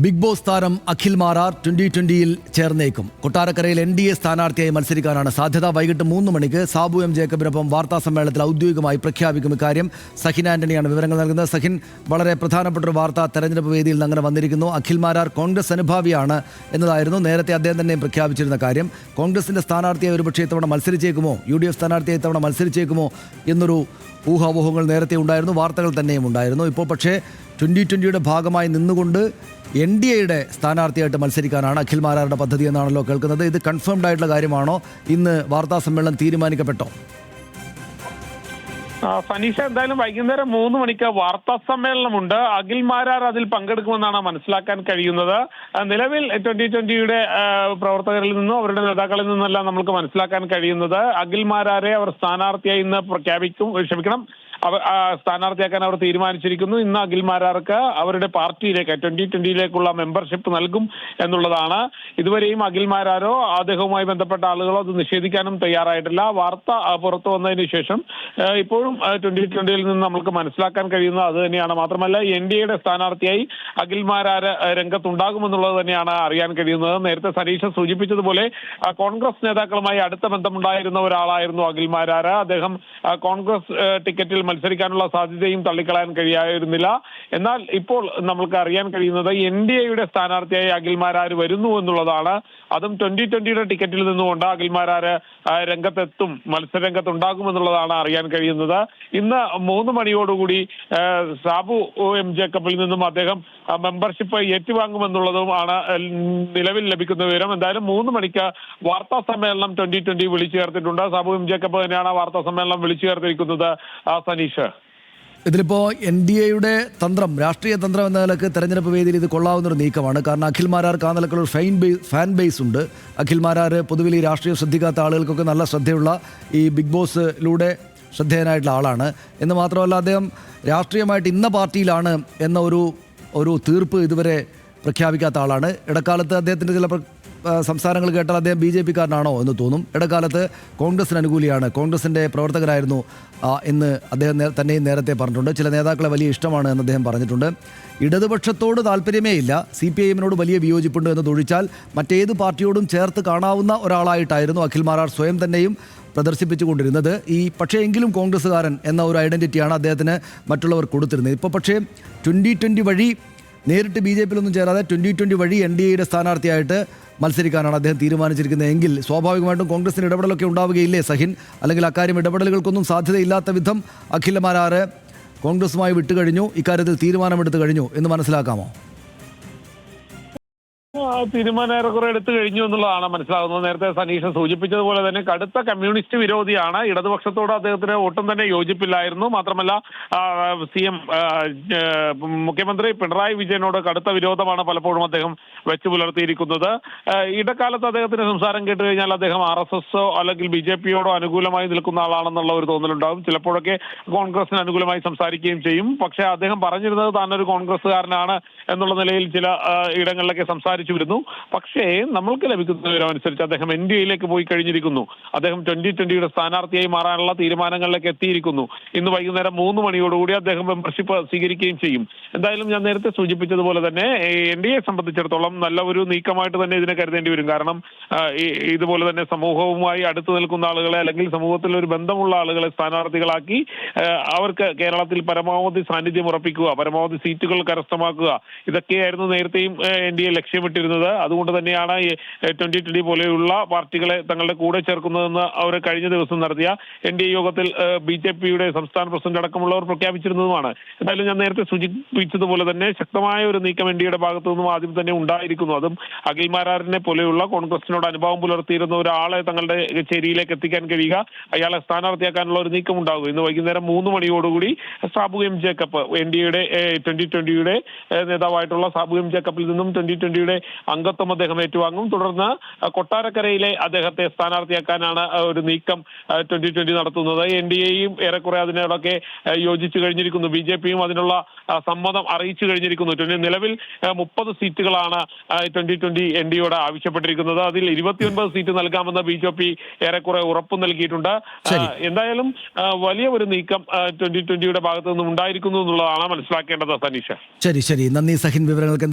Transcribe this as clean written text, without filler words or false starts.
Big boss താരം അഖിൽ മാരാർ 2020-ൽ ചേർന്നേക്കും. കൊട്ടാരക്കരയിൽ NDA സ്ഥാനാർത്ഥിയായി മത്സരിക്കാനാണ് സാധ്യത. വൈകിട്ട് 3 മണിക്ക് സാബു എം ജേക്കബിനൊപ്പം വാർത്താ സമ്മേളനത്തിൽ ഔദ്യോഗികമായി പ്രഖ്യാപിക്കും. ഇക്കാര്യം സഹിൻ ആന്റണിയാണ് വിവരങ്ങൾ നൽകുന്നത്. സഹിൻ, വളരെ പ്രധാനപ്പെട്ട ഒരു വാർത്ത തെരഞ്ഞെടുപ്പ് വേദിയിൽ നിന്ന് അങ്ങനെ വന്നിരിക്കുന്നു. അഖിൽ മാരാർ കോൺഗ്രസ് അനുഭാവിയാണ് എന്നതായിരുന്നു നേരത്തെ അദ്ദേഹം തന്നെ പ്രഖ്യാപിച്ചിരുന്ന കാര്യം. കോൺഗ്രസിന്റെ സ്ഥാനാർത്ഥിയായി ഒരുപക്ഷെ ഇത്തവണ മത്സരിച്ചേക്കുമോ, UDF സ്ഥാനാർത്ഥിയായി ഇത്തവണ മത്സരിച്ചേക്കുമോ എന്നൊരു ഊഹാപോഹങ്ങൾ നേരത്തെ ഉണ്ടായിരുന്നു, വാർത്തകൾ തന്നെയും ഉണ്ടായിരുന്നു. ഇപ്പോൾ പക്ഷേ 2020-യുടെ ഭാഗമായി നിന്നുകൊണ്ട് NDAയുടെ സ്ഥാനാർത്ഥിയായിട്ട് മത്സരിക്കാനാണ് അഖിൽ മാരാരുടെ പദ്ധതി എന്നാണല്ലോ കേൾക്കുന്നത്. ഇത് കൺഫേംഡ് ആയിട്ടുള്ള കാര്യമാണോ? ഇന്ന് വാർത്താ സമ്മേളനം തീരുമാനിക്കപ്പെട്ടോ? സനീഷ, എന്തായാലും വൈകുന്നേരം 3 മണിക്ക് വാർത്താ സമ്മേളനമുണ്ട്. അഖിൽ മാരാർ അതിൽ പങ്കെടുക്കുമെന്നാണ് മനസ്സിലാക്കാൻ കഴിയുന്നത്. നിലവിൽ 2020-യുടെ പ്രവർത്തകരിൽ നിന്നും അവരുടെ നേതാക്കളിൽ നിന്നെല്ലാം നമുക്ക് മനസ്സിലാക്കാൻ കഴിയുന്നത് അഖിൽ മാരാരെ അവർ സ്ഥാനാർത്ഥിയായി ഇന്ന് സ്ഥാനാർത്ഥിയാക്കാൻ അവർ തീരുമാനിച്ചിരിക്കുന്നു. ഇന്ന് അഖിൽ മാരാർക്ക് അവരുടെ പാർട്ടിയിലേക്ക് 2020-ലേക്കുള്ള മെമ്പർഷിപ്പ് നൽകും എന്നുള്ളതാണ്. ഇതുവരെയും അഖിൽ മാരാരോ അദ്ദേഹവുമായി ബന്ധപ്പെട്ട ആളുകളോ അത് നിഷേധിക്കാനും തയ്യാറായിട്ടില്ല. വാർത്ത പുറത്തു വന്നതിന് ശേഷം ഇപ്പോഴും 2020-ൽ നിന്ന് നമുക്ക് മനസ്സിലാക്കാൻ കഴിയുന്നത് അത് തന്നെയാണ്. മാത്രമല്ല NDAയുടെ സ്ഥാനാർത്ഥിയായി അഖിൽ മാരാർ രംഗത്തുണ്ടാകുമെന്നുള്ളത് തന്നെയാണ് അറിയാൻ കഴിയുന്നത്. നേരത്തെ സനീഷ സൂചിപ്പിച്ചതുപോലെ കോൺഗ്രസ് നേതാക്കളുമായി അടുത്ത ബന്ധമുണ്ടായിരുന്ന ഒരാളായിരുന്നു അഖിൽ മാരാർ. അദ്ദേഹം കോൺഗ്രസ് ടിക്കറ്റിൽ മത്സരിക്കാനുള്ള സാധ്യതയും തള്ളിക്കളയാൻ കഴിയായിരുന്നില്ല. എന്നാൽ ഇപ്പോൾ നമ്മൾക്ക് അറിയാൻ കഴിയുന്നത് NDAയുടെ സ്ഥാനാർത്ഥിയായി അഖിൽ മാരാർ വരുന്നു എന്നുള്ളതാണ്. അതും 2020-യുടെ ടിക്കറ്റിൽ നിന്നുകൊണ്ട് അഖിൽ മാരാർ രംഗത്തെത്തും, മത്സരരംഗത്തുണ്ടാകുമെന്നുള്ളതാണ് അറിയാൻ കഴിയുന്നത്. ഇന്ന് 3 മണിയോടുകൂടി സാബു എം ജേക്കബിൽ നിന്നും അദ്ദേഹം മെമ്പർഷിപ്പ് ഏറ്റുവാങ്ങുമെന്നുള്ളതുമാണ് നിലവിൽ ലഭിക്കുന്ന വിവരം. എന്തായാലും 3 മണിക്ക് വാർത്താ സമ്മേളനം 2020 വിളിച്ചു ചേർത്തിട്ടുണ്ട്. സാബു എം ജേക്കബ് തന്നെയാണ് വാർത്താ സമ്മേളനം വിളിച്ചു ചേർത്തിരിക്കുന്നത്. സനീഷ്, ഇതിലിപ്പോൾ NDAയുടെ തന്ത്രം, രാഷ്ട്രീയ തന്ത്രം എന്ന നിലക്ക് തെരഞ്ഞെടുപ്പ് വേദിയിൽ ഇത് കൊള്ളാവുന്നൊരു നീക്കമാണ്. കാരണം അഖിൽ മാരാർക്ക് ആ നിലക്കുള്ള ഫാൻ ബേസ് ഉണ്ട്. അഖിൽ മാരാർ പൊതുവിൽ ഈ രാഷ്ട്രീയം ശ്രദ്ധിക്കാത്ത ആളുകൾക്കൊക്കെ നല്ല ശ്രദ്ധയുള്ള, ഈ ബിഗ് ബോസിലൂടെ ശ്രദ്ധേയനായിട്ടുള്ള ആളാണ്. എന്ന് മാത്രമല്ല അദ്ദേഹം രാഷ്ട്രീയമായിട്ട് ഇന്ന പാർട്ടിയിലാണ് എന്ന ഒരു തീർപ്പ് ഇതുവരെ പ്രഖ്യാപിക്കാത്ത ആളാണ്. ഇടക്കാലത്ത് അദ്ദേഹത്തിൻ്റെ ചില സംസാരങ്ങൾ കേട്ടാൽ അദ്ദേഹം BJP-കാരനാണോ എന്ന് തോന്നും. ഇടക്കാലത്ത് കോൺഗ്രസിന് അനുകൂലിയാണ്, കോൺഗ്രസിൻ്റെ പ്രവർത്തകരായിരുന്നു എന്ന് അദ്ദേഹം തന്നെയും നേരത്തെ പറഞ്ഞിട്ടുണ്ട്. ചില നേതാക്കളെ വലിയ ഇഷ്ടമാണ് എന്ന് അദ്ദേഹം പറഞ്ഞിട്ടുണ്ട്. ഇടതുപക്ഷത്തോട് താല്പര്യമേ ഇല്ല, CPIM-നോട് വലിയ വിയോജിപ്പുണ്ട് എന്നതൊഴിച്ചാൽ മറ്റേത് പാർട്ടിയോടും ചേർത്ത് കാണാവുന്ന ഒരാളായിട്ടായിരുന്നു അഖിൽ മാരാർ സ്വയം തന്നെയും പ്രദർശിപ്പിച്ചുകൊണ്ടിരുന്നത്. പക്ഷേ എങ്കിലും കോൺഗ്രസ്സുകാരൻ എന്ന ഒരു ഐഡൻറ്റിറ്റിയാണ് അദ്ദേഹത്തിന് മറ്റുള്ളവർ കൊടുത്തിരുന്നത്. ഇപ്പോൾ പക്ഷേ 2020 വഴി നേരിട്ട് BJP-യിലൊന്നും ചേരാതെ 2020 വഴി NDAയുടെ സ്ഥാനാർത്ഥിയായിട്ട് മത്സരിക്കാനാണ് അദ്ദേഹം തീരുമാനിച്ചിരിക്കുന്നത്. എങ്കിൽ സ്വാഭാവികമായിട്ടും കോൺഗ്രസിന് ഇടപെടലൊക്കെ ഉണ്ടാവുകയില്ലേ സഹിൻ? അല്ലെങ്കിൽ അക്കാര്യം ഇടപെടലുകൾക്കൊന്നും സാധ്യതയില്ലാത്ത വിധം അഖിൽ മാരാർ കോൺഗ്രസുമായി വിട്ടുകഴിഞ്ഞു, ഇക്കാര്യത്തിൽ തീരുമാനമെടുത്തു കഴിഞ്ഞു എന്ന് മനസ്സിലാക്കാമോ? തീരുമാനം ഏറെക്കുറെ എടുത്തു കഴിഞ്ഞു എന്നുള്ളതാണ് മനസ്സിലാകുന്നത്. നേരത്തെ സനീഷ സൂചിപ്പിച്ചതുപോലെ തന്നെ കടുത്ത കമ്മ്യൂണിസ്റ്റ് വിരോധിയാണ്. ഇടതുപക്ഷത്തോട് അദ്ദേഹത്തിന് ഒട്ടും തന്നെ യോജിപ്പില്ലായിരുന്നു. മാത്രമല്ല മുഖ്യമന്ത്രി പിണറായി വിജയനോട് കടുത്ത വിരോധമാണ് പലപ്പോഴും അദ്ദേഹം വെച്ചു പുലർത്തിയിരിക്കുന്നത്. ഇടക്കാലത്ത് അദ്ദേഹത്തിന്റെ സംസാരം കേട്ട് കഴിഞ്ഞാൽ അദ്ദേഹം RSS അല്ലെങ്കിൽ BJP-യോടോ അനുകൂലമായി നിൽക്കുന്ന ആളാണെന്നുള്ള ഒരു തോന്നലുണ്ടാകും. ചിലപ്പോഴൊക്കെ കോൺഗ്രസിന് അനുകൂലമായി സംസാരിക്കുകയും ചെയ്യും. പക്ഷേ അദ്ദേഹം പറഞ്ഞിരുന്നത് താനൊരു കോൺഗ്രസ്സുകാരനാണ് എന്നുള്ള നിലയിൽ ചില ഇടങ്ങളിലൊക്കെ സംസാരിച്ചു വരുന്നു. പക്ഷേ നമ്മൾക്ക് ലഭിക്കുന്ന വിവരം അനുസരിച്ച് അദ്ദേഹം NDAയിലേക്ക് പോയി കഴിഞ്ഞിരിക്കുന്നു. അദ്ദേഹം 2020-യുടെ സ്ഥാനാർത്ഥിയായി മാറാനുള്ള തീരുമാനങ്ങളിലേക്ക് എത്തിയിരിക്കുന്നു. ഇന്ന് വൈകുന്നേരം 3 മണിയോടുകൂടി അദ്ദേഹം മെമ്പർഷിപ്പ് സ്വീകരിക്കുകയും ചെയ്യും. എന്തായാലും ഞാൻ നേരത്തെ സൂചിപ്പിച്ചതുപോലെ തന്നെ NDAയെ സംബന്ധിച്ചിടത്തോളം നല്ല ഒരു നീക്കമായിട്ട് തന്നെ ഇതിനെ കരുതേണ്ടി വരും. കാരണം ഇതുപോലെ തന്നെ സമൂഹവുമായി അടുത്തു നിൽക്കുന്ന ആളുകളെ അല്ലെങ്കിൽ സമൂഹത്തിൽ ഒരു ബന്ധമുള്ള ആളുകളെ സ്ഥാനാർത്ഥികളാക്കി അവർക്ക് കേരളത്തിൽ പരമാവധി സാന്നിധ്യം ഉറപ്പിക്കുക, പരമാവധി സീറ്റുകൾ കരസ്ഥമാക്കുക, ഇതൊക്കെയായിരുന്നു നേരത്തെയും NDA ലക്ഷ്യമിട്ടിരുന്നത്. അതുകൊണ്ട് തന്നെയാണ് 2020 പോലെയുള്ള പാർട്ടികളെ തങ്ങളുടെ കൂടെ ചേർക്കുന്നതെന്ന് അവർ കഴിഞ്ഞ ദിവസം നടത്തിയ NDA യോഗത്തിൽ BJP-യുടെ സംസ്ഥാന പ്രസിഡന്റ് അടക്കമുള്ളവർ പ്രഖ്യാപിച്ചിരുന്നതുമാണ്. എന്തായാലും ഞാൻ നേരത്തെ സൂചിപ്പിച്ചതുപോലെ തന്നെ ശക്തമായ ഒരു നീക്കം NDAയുടെ ഭാഗത്തു നിന്നും ആദ്യം തന്നെ ഉണ്ടായിരിക്കുന്നു. അതും അഖിൽ മാരാറിനെ പോലെയുള്ള കോൺഗ്രസിനോട് അനുഭാവം പുലർത്തിയിരുന്ന ഒരാളെ തങ്ങളുടെ ചേരിയിലേക്ക് എത്തിക്കാൻ കഴിയുക, അയാളെ സ്ഥാനാർത്ഥിയാക്കാനുള്ള ഒരു നീക്കം ഉണ്ടാകും. ഇന്ന് വൈകുന്നേരം 3 മണിയോടുകൂടി സാബു എം ജേക്കബ്, NDAയുടെ 2020-യുടെ നേതാവായിട്ടുള്ള സാബു എം ജേക്കബിൽ നിന്നും 2020-യുടെ അംഗത്വം അദ്ദേഹം ഏറ്റുവാങ്ങും. തുടർന്ന് കൊട്ടാരക്കരയിലെ അദ്ദേഹത്തെ സ്ഥാനാർത്ഥിയാക്കാനാണ് ഒരു നീക്കം 2020 നടത്തുന്നത്. NDAയും ഏറെക്കുറെ അതിനോടൊക്കെ യോജിച്ചു കഴിഞ്ഞിരിക്കുന്നു. BJP-യും അതിനുള്ള സമ്മതം അറിയിച്ചു കഴിഞ്ഞിരിക്കുന്നു. നിലവിൽ 30 സീറ്റുകളാണ് 2020 NDAയോട് ആവശ്യപ്പെട്ടിരിക്കുന്നത്. അതിൽ 29 സീറ്റ് നൽകാമെന്ന് BJP ഏറെക്കുറെ ഉറപ്പ് നൽകിയിട്ടുണ്ട്. എന്തായാലും വലിയ ഒരു നീക്കം 2020-യുടെ ഭാഗത്തു നിന്നും ഉണ്ടായിരിക്കുന്നു എന്നുള്ളതാണ് മനസ്സിലാക്കേണ്ടത്. സനീഷ, ശരി, നന്ദി സഹിൻ വിവരങ്ങൾക്ക്.